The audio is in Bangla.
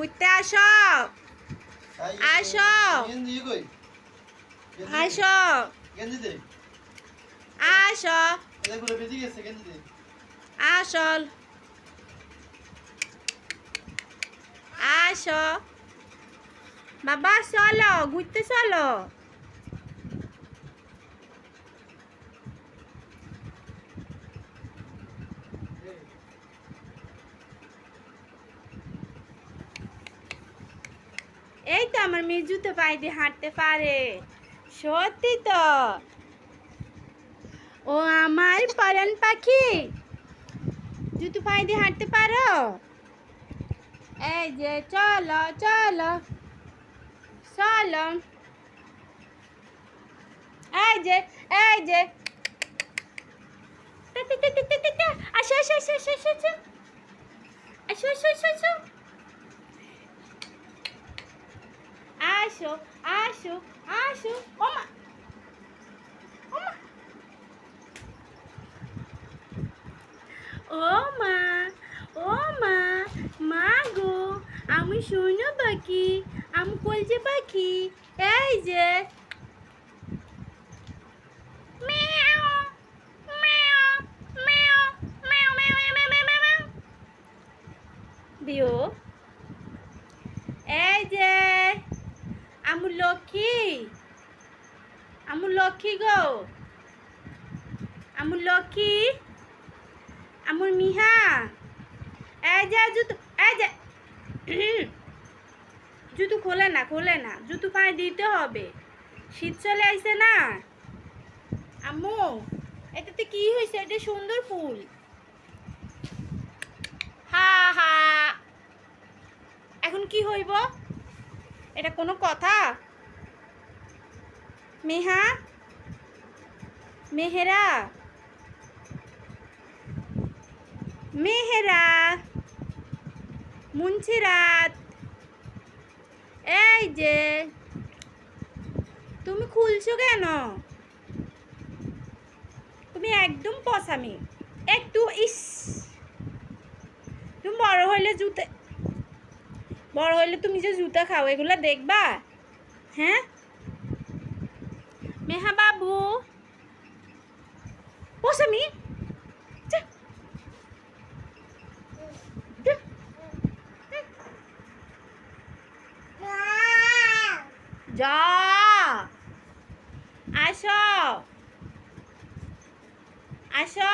ঘুরতে আসো আসো আসো আসো আসল আসো বাবা চলো ঘুরতে চলো এই তো আমার মেয়ে জুতো পায়ে দিয়ে হাঁটতে পারে সত্যি তো ও আমার পরাণ পাখি জুতো পায়ে দিয়ে হাঁটতে পারো এই যে চলো চলো চলো এই যে আসো আসো আসো আসো আসো আসো আসো আসো আসো আসো আসো আসো আসো ওমা ওমা ও মা ও মা মা গো আমি শোনো পাখি আমি কলজে পাখি এই যে মিয়াও মিয়াও মিয়াও মিয়াও মিয়াও মিয়াও মিয়াও মিয়াও দিও এই যে আমু লক্ষ্মী গো আমু লক্ষ্মী আমুর মিহা এই যে জুতো এই যে জুতো খোলে না জুতো পায়ে দিতে হবে শীত চলে আইছে না আম্মু এটাতে কি হয়েছে এটা সুন্দর ফুল হা হা এখন কি হইব এটা কোনো কথা মেহা মেহেরা মেহেরা মুন্সিরাত এই যে তুমি খুলছো কেন তুমি একদম পসামি একটু ইস তুমি বড় হইলে তুমি যে জুতা খাও এগুলা দেখবা হ্যাঁ মেহা বাবু পসামি যা আসো আসো